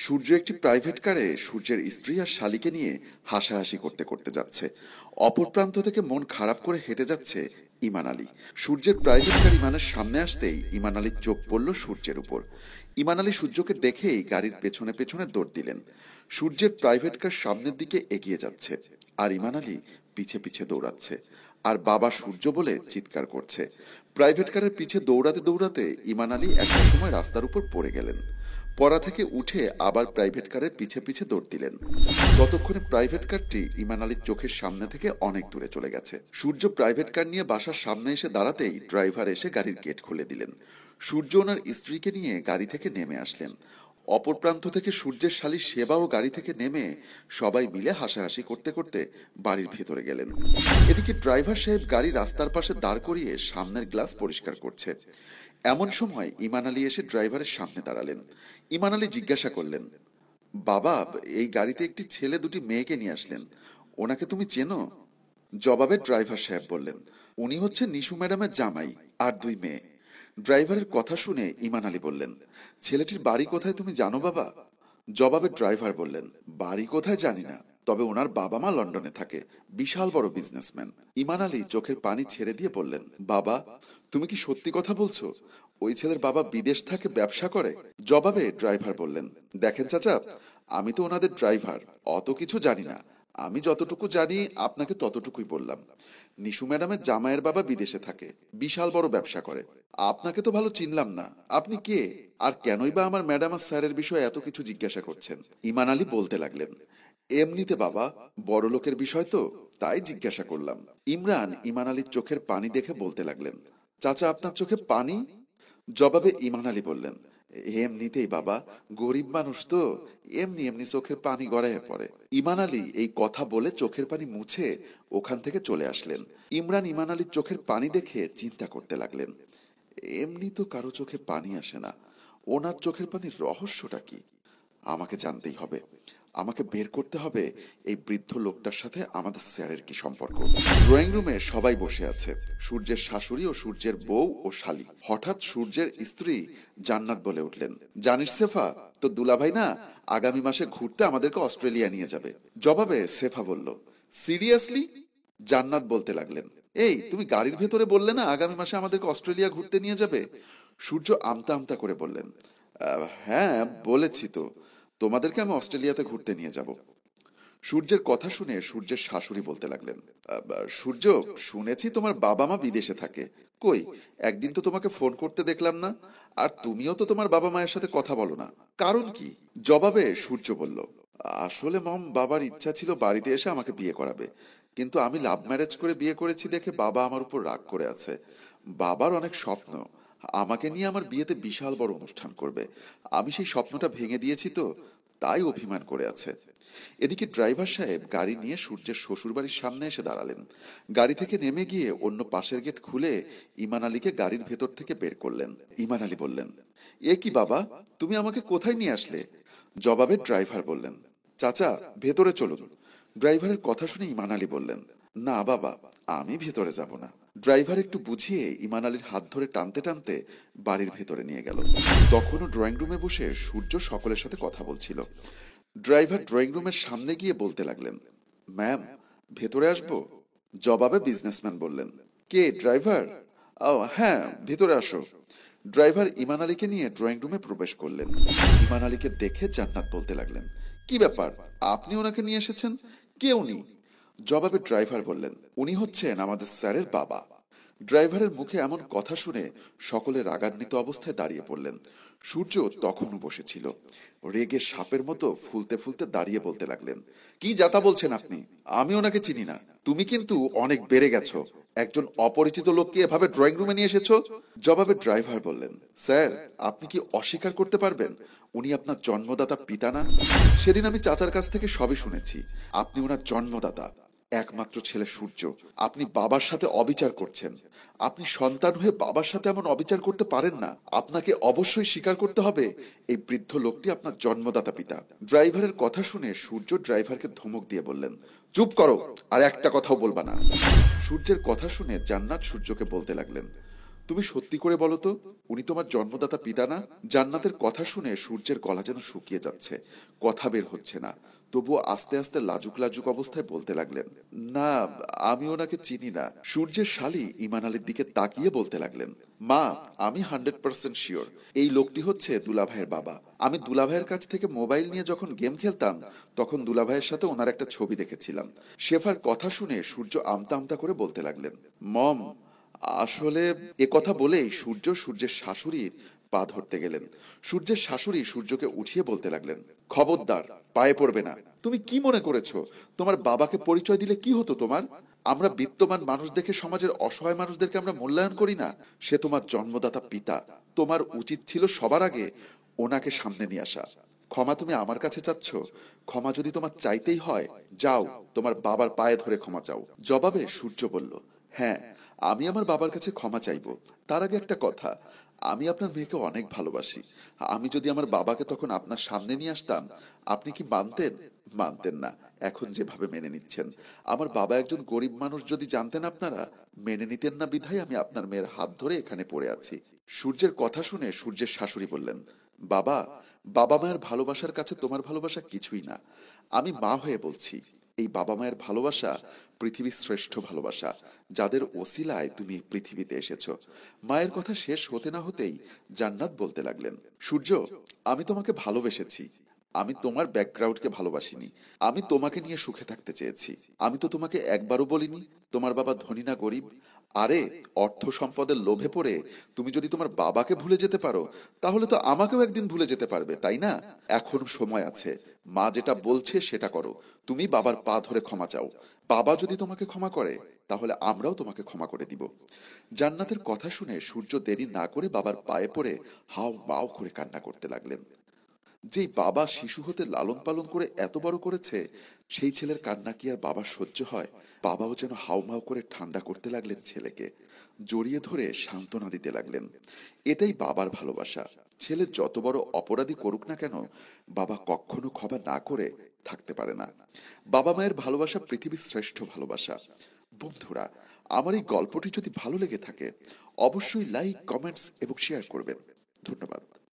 সূর্য একটি প্রাইভেট কারে সূর্যের স্ত্রী আর শালিকে নিয়ে হাসাহাসি করতে করতে যাচ্ছে। অপর প্রান্ত থেকে মন খারাপ করে হেঁটে যাচ্ছে ইমান আলী। সূর্যের প্রাইভেট কার ইমানের সামনে আসতেই ইমান আলীর চোখ পড়ল সূর্যের উপর। ইমান আলী সূর্যকে দেখেই গাড়ির পেছনে পেছনে দৌড় দিলেন। সূর্যের প্রাইভেট কার সামনের দিকে এগিয়ে যাচ্ছে আর ইমান আলী পিছে পিছে দৌড়াচ্ছে আর বাবা সূর্য বলে চিৎকার করছে। প্রাইভেট কারের পিছে দৌড়াতে দৌড়াতে ইমান আলী একটা সময় রাস্তার উপর পড়ে গেলেন। পড়া থেকে উঠে আবার প্রাইভেট কারের পিছে পিছে দৌড় দিলেন। ততক্ষণে প্রাইভেট কারটি ইমান আলীর চোখের সামনে থেকে অনেক দূরে চলে গেছে। সূর্য প্রাইভেট কার নিয়ে বাসার সামনে এসে দাঁড়াতেই ড্রাইভার এসে গাড়ির গেট খুলে দিলেন। সূর্য ওনার স্ত্রীকে নিয়ে গাড়ি থেকে নেমে আসলেন। অপর প্রান্ত থেকে সূর্যের শালী সেবাও গাড়ি থেকে নেমে সবাই মিলে হাসাহাসি করতে করতে বাড়ির ভেতরে গেলেন। এদিকে ড্রাইভার সাহেব গাড়ি রাস্তার পাশে দাঁড় করিয়ে সামনের গ্লাস পরিষ্কার করছে। এমন সময় ইমান আলী এসে ড্রাইভারের সামনে দাঁড়ালেন। ইমান আলী জিজ্ঞাসা করলেন, বাবা, এই গাড়িতে একটি ছেলে দুটি মেয়েকে নিয়ে আসলেন, ওনাকে তুমি চেনো? জবাবে ড্রাইভার সাহেব বললেন, উনি হচ্ছে নিশু ম্যাডামের জামাই আর দুই মেয়ে। ড্রাইভারের কথা শুনে ইমান আলী বললেন, ছেলেটির বাড়ি কোথায় তুমি জানো বাবা? জবাবে ড্রাইভার বললেন, বাড়ি কোথায় জানি না, তবে ওনার বাবা মা লন্ডনে থাকে, বিশাল বড় বিজনেসম্যান। ইমান আলী চোখের পানি ছেড়ে দিয়ে বললেন, বাবা, তুমি কি সত্যি কথা বলছো? ওই ছেলের বাবা বিদেশ থাকে, ব্যবসা করে? জবাবে ড্রাইভার বললেন, দেখেন চাচা, আমি তো ওনাদের ড্রাইভার, অত কিছু জানি না। আমি যতটুকু জানি আপনাকে ততটুকুই বললাম। নিশু ম্যাডামের জামাইয়ের বাবা বিদেশে থাকে, বিশাল বড় ব্যবসা করে। আপনাকে তো ভালো চিনলাম না, আপনি কে আর কেনই বা আমার ম্যাডাম আর স্যারের বিষয়ে এত কিছু জিজ্ঞাসা করছেন? ইমান আলী বলতে লাগলেন, এমনিতে বাবা, বড় লোকের বিষয় তো, তাই জিজ্ঞাসা করলাম। ইমরান ইমান আলীর চোখের পানি দেখে বলতে লাগলেন, চাচা, আপনার চোখে পানি? জবাবে ইমান আলী বললেন, এমনিতেই বাবা, গরিব মানুষ তো, এমনি এমনি চোখের পানি গড়াইয়া পড়ে। ইমান আলী এই কথা বলে চোখের পানি মুছে ওখান থেকে চলে আসলেন। ইমরান ইমান আলীর চোখের পানি দেখে চিন্তা করতে লাগলেন, এমনি তো কারো চোখে পানি আসে না, ওনার চোখের পানির রহস্যটা কি? আমাকে জানতেই হবে, আমাকে বের করতে হবে এই বৃদ্ধ লোকটার সাথে আমাদের স্যারের কি সম্পর্ক। ড্রয়িং রুমে সবাই বসে আছে, সূর্যের শাশুড়ি ও সূর্যের বউ ও শালী। হঠাৎ সূর্যের স্ত্রী জান্নাত বলে উঠলেন, জানিস সেফা, তো দুলাভাই না আগামী মাসে ঘুরতে আমাদেরকে অস্ট্রেলিয়া নিয়ে যাবে। জবাবে সেফা বলল, সিরিয়াসলি? জান্নাত বলতে লাগলেন, এই তুমি গাড়ির ভেতরে বললে না আগামী মাসে আমাদেরকে অস্ট্রেলিয়া ঘুরতে নিয়ে যাবে? সূর্য আমতা আমতা করে বললেন, হ্যাঁ বলেছি তো, তোমাদেরকে আমি অস্ট্রেলিয়াতে ঘুরতে নিয়ে যাব। সূর্যের কথা শুনে সূর্যের শাশুড়ি বলতে লাগলেন, সূর্য, শুনেছি তোমার বাবা মা বিদেশে থাকে, কই একদিন তো তোমাকে ফোন করতে দেখলাম না, আর তুমিও তো তোমার বাবা মায়ের সাথে কথা বলো না, কারণ কি? জবাবে সূর্য বলল, আসলে মম, বাবার ইচ্ছা ছিল বাড়িতে এসে আমাকে বিয়ে করাবে, কিন্তু আমি লাভ ম্যারেজ করে বিয়ে করেছি দেখে বাবা আমার উপর রাগ করে আছে। বাবার অনেক স্বপ্ন, আমাকে নিয়ে আমার বিয়েতে বিশাল বড় অনুষ্ঠান করবে, আমি সেই স্বপ্নটা ভেঙে দিয়েছি তো, তাই অভিমান করে আছে। এদিকে ড্রাইভার সাহেব গাড়ি নিয়ে সূর্যের শ্বশুরবাড়ির সামনে এসে দাঁড়ালেন। গাড়ি থেকে নেমে গিয়ে অন্য পাশের গেট খুলে ইমান আলীকে গাড়ির ভেতর থেকে বের করলেন। ইমান আলী বললেন, এ কি বাবা, তুমি আমাকে কোথায় নিয়ে আসলে? জবাবে ড্রাইভার বললেন, চাচা, ভেতরে চলুন। ড্রাইভারের কথা শুনে ইমান আলী বললেন, না বাবা, আমি ভেতরে যাব না। ড্রাইভার একটু বুঝিয়ে ইমান আলীর হাত ধরে টানতে টানতে বাড়ির ভেতরে নিয়ে গেল। তখনও ড্রয়িং রুমে বসে সূর্য সকলের সাথে কথা বলছিল। ড্রাইভার ড্রয়িং রুমের সামনে গিয়ে বলতে লাগলেন, ম্যাম, ভেতরে আসবো? জবাবে বিজনেসম্যান বললেন, কে ড্রাইভার? ও হ্যাঁ, ভেতরে আসো। ড্রাইভার ইমান আলীকে নিয়ে ড্রয়িং রুমে প্রবেশ করলেন। ইমান আলীকে দেখে জান্নাত বলতে লাগলেন, কি ব্যাপার, আপনি ওনাকে নিয়ে এসেছেন? কে উনি? জবাবে ড্রাইভার বললেন, উনি হচ্ছেন আমাদের স্যারের বাবা। ড্রাইভারের মুখে এমন কথা শুনে সকলে রাগান্বিত অবস্থায় দাঁড়িয়ে পড়লেন। সূর্য তখনও বসেছিল, রেগে সাপের মতো ফুলতে ফুলতে দাঁড়িয়ে বলতে লাগলেন, কি যাতা বলছেন আপনি? আমি ওনাকে চিনি না। তুমি কিন্তু অনেক বেড়ে গেছো, একজন অপরিচিত লোককে এভাবে ড্রয়িং রুমে নিয়ে এসেছো। জবাবে ড্রাইভার বললেন, স্যার, আপনি কি অস্বীকার করতে পারবেন উনি আপনার জন্মদাতা পিতা না? সেদিন আমি চাচার কাছ থেকে সবই শুনেছি, আপনি ওনার জন্মদাতা, একমাত্র ছেলে সূর্য। আপনি বাবার সাথে অবিচার করছেন, আপনি সন্তান হয়ে বাবার সাথে এমন অবিচার করতে পারেন না। আপনাকে অবশ্যই স্বীকার করতে হবে এই বৃদ্ধ লোকটি আপনার জন্মদাতা পিতা। ড্রাইভারের কথা শুনে সূর্য ড্রাইভারকে ধমক দিয়ে বললেন, চুপ করো, আর একটা কথাও বলবা না। সূর্যের কথা শুনে জান্নাত সূর্যকে বলতে লাগলেন, তুমি সত্যি করে বলো তো, উনি তোমার জন্মদাতা পিতা না? জান্নাতের কথা শুনে সূর্যের গলা যেন শুকিয়ে যাচ্ছে, কথা বের হচ্ছে না। তবুও আস্তে আস্তে লাজুক লাজুক অবস্থায় বলতে লাগলেন, না, আমি ওনাকে চিনি না। সূর্যের শালী ইমান আলীর দিকে তাকিয়ে বলতে লাগলেন, মা, আমি 100% শিওর এই লোকটি হচ্ছে দুলাভাইয়ের বাবা। আমি দুলাভাইয়ের কাছ থেকে মোবাইল নিয়ে যখন গেম খেলতাম, তখন দুলাভাইয়ের সাথে ওনার একটা ছবি দেখেছিলাম। শেফার কথা শুনে সূর্য আমতা আমতা করে বলতে লাগলেন, মম, আসলে এ কথা বলেই সূর্য সূর্যের শাশুড়ির পা ধরতে গেলেন। সূর্যের শাশুড়ি সূর্যকে উঠিয়ে বলতে লাগলেন, খবরদার, পায়ে পড়বে না। তুমি কি মনে করেছো তোমার বাবাকে পরিচয় দিলে কি হতো তোমার? আমরা বিত্তমান মানুষ দেখে সমাজের অসহায় মানুষদেরকে আমরা মূল্যায়ন করি না। সে তোমার জন্মদাতা পিতা। তোমার উচিত ছিল সবার আগে ওনাকে সামনে নিয়ে আসা। ক্ষমা তুমি আমার কাছে চাচ্ছ? ক্ষমা যদি তোমার চাইতেই হয়, যাও তোমার বাবার পায়ে ধরে ক্ষমা চাও। জবাবে সূর্য বলল, হ্যাঁ, আমি আমার বাবার কাছে ক্ষমা চাইবো। তার আগে একটা কথা, আমি আপনার মেয়েকে অনেক ভালোবাসি। আমি যদি আমার বাবাকে তখন আপনার সামনে নিয়ে আসতাম, আপনি কি মানতেন? মানতেন না। এখন যেভাবে মেনে নিচ্ছেন, আমার বাবা একজন গরিব মানুষ যদি জানতেন আপনারা, মেনে নিতেন না বিধায় আমি আপনার মেয়ের হাত ধরে এখানে পড়ে আছি। সূর্যের কথা শুনে সূর্যের শাশুড়ি বললেন, বাবা, বাবা মায়ের ভালোবাসার কাছে তোমার ভালোবাসা কিছুই না। আমি মা হয়ে বলছি, এই বাবা মায়ের ভালোবাসা পৃথিবীর শ্রেষ্ঠ ভালোবাসা, যাদের ওসিলায় তুমি পৃথিবীতে এসেছো। মায়ের কথা শেষ হতে না হতেই জান্নাত বলতে লাগলেন, সূর্য, আমি তোমাকে ভালোবেসেছি। আমি তোমার ব্যাকগ্রাউন্ডকে ভালোবাসিনি। আমি তোমাকে নিয়ে সুখে থাকতে চেয়েছি। আমি তো তোমাকে একবারও বলিনি তোমার বাবা ধনী না গরিব। আরে, অর্থ সম্পদের লোভে পড়ে তুমি যদি তোমার বাবাকে ভুলে যেতে পারো, তাহলে তো আমাকেও একদিন ভুলে যেতে পারবে, তাই না? এখনো সময় আছে। মা যেটা বলছে সেটা করো। তুমি বাবার পা ধরে ক্ষমা চাও। বাবা যদি তোমাকে ক্ষমা করে, তাহলে আমরাও তোমাকে ক্ষমা করে দিব। জান্নাতের কথা শুনে সূর্য দেরি না করে বাবার পায়ে পড়ে হাও মাও করে কান্না করতে লাগলেন। যেই বাবা শিশু হতে লালন পালন করে এত বড় করেছে, সেই ছেলের কান্না কি আর বাবার সহ্য হয়? বাবাও যেন হাউমাউ করে ঠান্ডা করতে লাগলেন ছেলেকে, জড়িয়ে ধরে সান্ত্বনা দিতে লাগলেন। এটাই বাবার ভালোবাসা। ছেলে যত বড় অপরাধী করুক না কেন, বাবা কখনো ক্ষমা না করে থাকতে পারে না। বাবা মায়ের ভালোবাসা পৃথিবীর শ্রেষ্ঠ ভালোবাসা। বন্ধুরা, আমার এই গল্পটি যদি ভালো লেগে থাকে, অবশ্যই লাইক, কমেন্টস এবং শেয়ার করবেন। ধন্যবাদ।